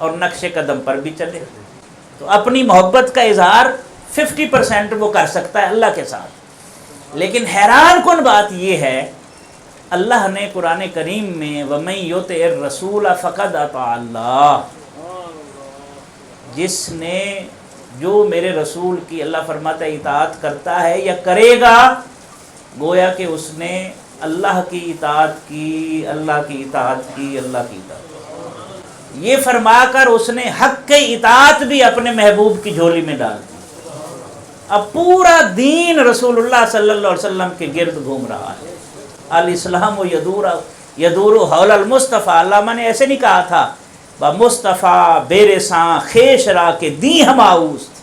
اور نقش قدم پر بھی چلے. تو اپنی محبت کا اظہار 50% وہ کر سکتا ہے اللہ کے ساتھ. لیکن حیران کن بات یہ ہے اللہ نے قرآن کریم میں وَمَن يُطِعِ الرَّسُولَ فَقَدْ أَطَاعَ اللَّهَ، جس نے جو میرے رسول کی اللہ فرماتا ہے اطاعت کرتا ہے یا کرے گا، گویا کہ اس نے اللہ کی اطاعت کی، اللہ کی اطاعت کی، اللہ کی اطاعت کی. یہ فرما کر اس نے حق کی اطاعت بھی اپنے محبوب کی جھولی میں ڈال دی. اب پورا دین رسول اللہ صلی اللہ علیہ وسلم کے گرد گھوم رہا ہے. الاسلام یدور حول المصطفیٰ. علامہ نے ایسے نہیں کہا تھا مصطفیٰ بیرساں خیش را کے دی ہم آؤست،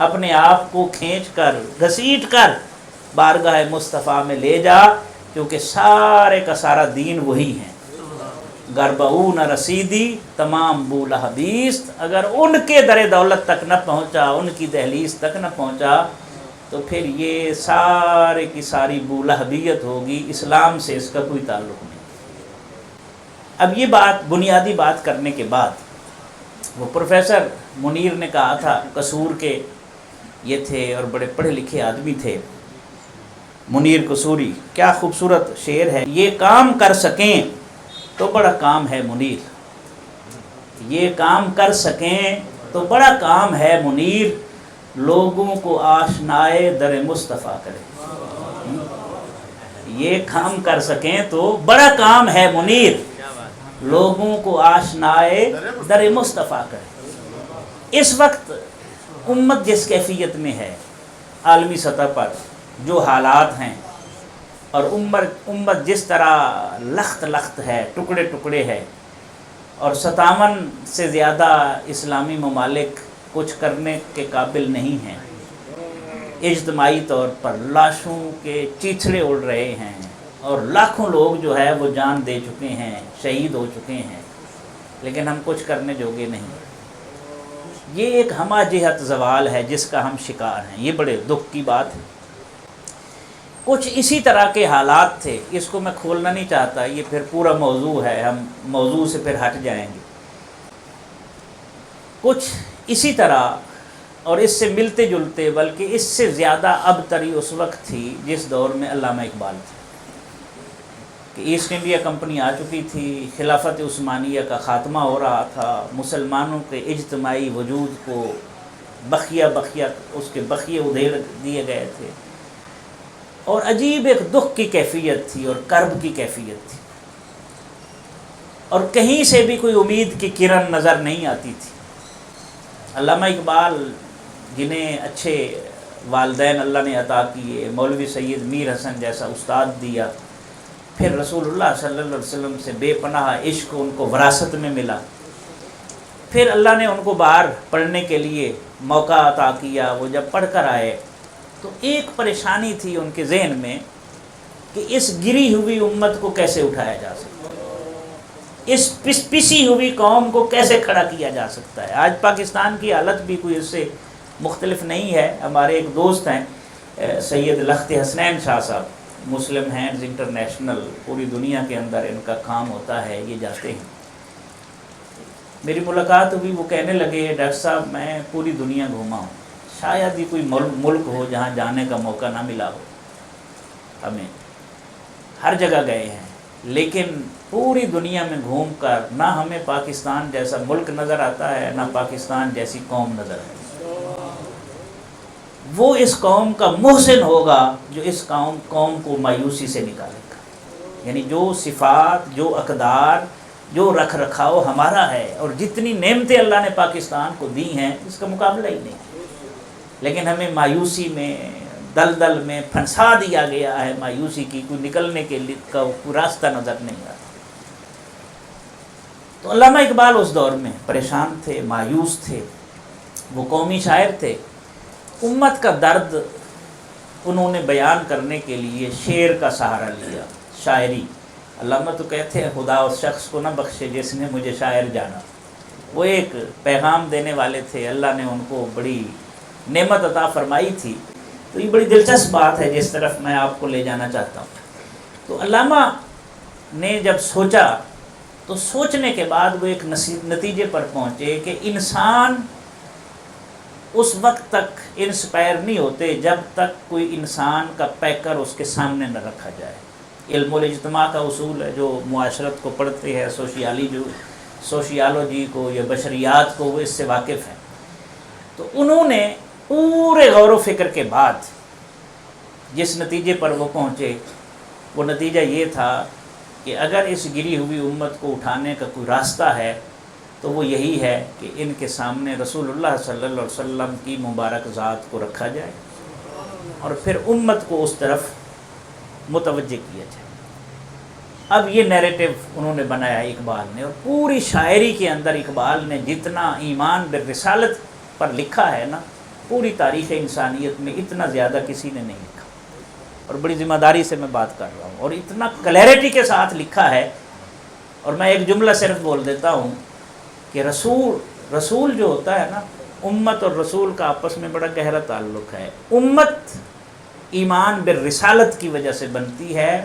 اپنے آپ کو کھینچ کر گھسیٹ کر بارگاہ مصطفیٰ میں لے جا، کیونکہ سارے کا سارا دین وہی ہے. گربعون رسیدی تمام بولہ بیست، اگر ان کے در دولت تک نہ پہنچا، ان کی دہلیز تک نہ پہنچا، تو پھر یہ سارے کی ساری بولہبیت ہوگی، اسلام سے اس کا کوئی تعلق نہیں. اب یہ بات بنیادی بات کرنے کے بعد وہ پروفیسر منیر نے کہا تھا، قصور کے یہ تھے اور بڑے پڑھے لکھے آدمی تھے، منیر قصوری. کیا خوبصورت شعر ہے. یہ کام کر سکیں تو بڑا کام ہے منیر، یہ کام کر سکیں تو بڑا کام ہے منیر، لوگوں کو آشنائے در مصطفیٰ کرے. یہ کام کر سکیں تو بڑا کام ہے منیر، لوگوں کو آشنائے در مصطفیٰ کرے. اس وقت امت جس کیفیت میں ہے عالمی سطح پر، جو حالات ہیں، اور امت جس طرح لخت لخت ہے، ٹکڑے ٹکڑے ہے، اور 57 سے زیادہ اسلامی ممالک کچھ کرنے کے قابل نہیں ہیں. اجتماعی طور پر لاشوں کے چیچڑے اڑ رہے ہیں، اور لاکھوں لوگ جو ہے وہ جان دے چکے ہیں، شہید ہو چکے ہیں، لیکن ہم کچھ کرنے جوگے نہیں. یہ ایک ہمہ جہت زوال ہے جس کا ہم شکار ہیں. یہ بڑے دکھ کی بات ہے. کچھ اسی طرح کے حالات تھے، اس کو میں کھولنا نہیں چاہتا، یہ پھر پورا موضوع ہے، ہم موضوع سے پھر ہٹ جائیں گے. کچھ اسی طرح اور اس سے ملتے جلتے، بلکہ اس سے زیادہ ابتری اس وقت تھی جس دور میں علامہ اقبال تھے، کہ ایسٹ انڈیا کمپنی آ چکی تھی، خلافت عثمانیہ کا خاتمہ ہو رہا تھا، مسلمانوں کے اجتماعی وجود کو بخیہ اس کے بخیے ادھیڑ دیے گئے تھے، اور عجیب ایک دکھ کی کیفیت تھی اور کرب کی کیفیت تھی، اور کہیں سے بھی کوئی امید کی کرن نظر نہیں آتی تھی. علامہ اقبال جنہیں اچھے والدین اللہ نے عطا کیے، مولوی سید میر حسن جیسا استاد دیا، پھر رسول اللہ صلی اللہ علیہ وسلم سے بے پناہ عشق ان کو وراثت میں ملا، پھر اللہ نے ان کو باہر پڑھنے کے لیے موقع عطا کیا. وہ جب پڑھ کر آئے تو ایک پریشانی تھی ان کے ذہن میں کہ اس گری ہوئی امت کو کیسے اٹھایا جا سکتا ہے، اس پسی ہوئی قوم کو کیسے کھڑا کیا جا سکتا ہے. آج پاکستان کی حالت بھی کوئی اس سے مختلف نہیں ہے. ہمارے ایک دوست ہیں سید لخت حسنین شاہ صاحب، مسلم ہینڈز انٹرنیشنل، پوری دنیا کے اندر ان کا کام ہوتا ہے، یہ جاتے ہیں. میری ملاقات ہوئی، وہ کہنے لگے ڈاکٹر صاحب میں پوری دنیا گھوما ہوں، شاید ہی کوئی ملک ہو جہاں جانے کا موقع نہ ملا ہو ہمیں. ہر جگہ گئے ہیں، لیکن پوری دنیا میں گھوم کر نہ ہمیں پاکستان جیسا ملک نظر آتا ہے، نہ پاکستان جیسی قوم نظر آتی ہے. وہ اس قوم کا محسن ہوگا جو اس قوم کو مایوسی سے نکالے گا. یعنی جو صفات، جو اقدار، جو رکھ رکھاؤ ہمارا ہے، اور جتنی نعمتیں اللہ نے پاکستان کو دی ہیں، اس کا مقابلہ ہی نہیں. لیکن ہمیں مایوسی میں، دلدل میں پھنسا دیا گیا ہے. مایوسی کی کوئی نکلنے کے لیے کا کوئی راستہ نظر نہیں آتا. تو علامہ اقبال اس دور میں پریشان تھے، مایوس تھے. وہ قومی شاعر تھے. امت کا درد انہوں نے بیان کرنے کے لیے شعر کا سہارا لیا، شاعری. علامہ تو کہتے ہیں خدا اس شخص کو نہ بخشے جس نے مجھے شاعر جانا. وہ ایک پیغام دینے والے تھے، اللہ نے ان کو بڑی نعمت عطا فرمائی تھی. تو یہ بڑی دلچسپ بات ہے جس طرف میں آپ کو لے جانا چاہتا ہوں. تو علامہ نے جب سوچا تو سوچنے کے بعد وہ ایک نتیجے پر پہنچے کہ انسان اس وقت تک انسپائر نہیں ہوتے جب تک کوئی انسان کا پیکر اس کے سامنے نہ رکھا جائے۔ علم الاجتماع کا اصول ہے، جو معاشرت کو پڑھتے ہیں، سوشیالوجی کو یا بشریات کو، وہ اس سے واقف ہیں۔ تو انہوں نے پورے غور و فکر کے بعد جس نتیجے پر وہ پہنچے، وہ نتیجہ یہ تھا کہ اگر اس گری ہوئی امت کو اٹھانے کا کوئی راستہ ہے تو وہ یہی ہے کہ ان کے سامنے رسول اللہ صلی اللہ علیہ وسلم کی مبارک ذات کو رکھا جائے اور پھر امت کو اس طرف متوجہ کیا جائے۔ اب یہ نیریٹو انہوں نے بنایا اقبال نے، اور پوری شاعری کے اندر اقبال نے جتنا ایمان بالرسالت پر لکھا ہے نا، پوری تاریخ انسانیت میں اتنا زیادہ کسی نے نہیں لکھا، اور بڑی ذمہ داری سے میں بات کر رہا ہوں، اور اتنا کلیئرٹی کے ساتھ لکھا ہے۔ اور میں ایک جملہ صرف بول دیتا ہوں کہ رسول جو ہوتا ہے نا، امت اور رسول کا آپس میں بڑا گہرا تعلق ہے۔ امت ایمان بالرسالت کی وجہ سے بنتی ہے،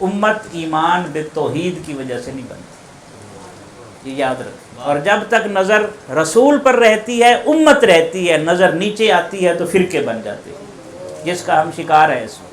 امت ایمان بالتوحید کی وجہ سے نہیں بنتی، یہ یاد رکھیں۔ اور جب تک نظر رسول پر رہتی ہے، امت رہتی ہے، نظر نیچے آتی ہے تو فرقے بن جاتے ہیں، جس کا ہم شکار ہیں اس وقت۔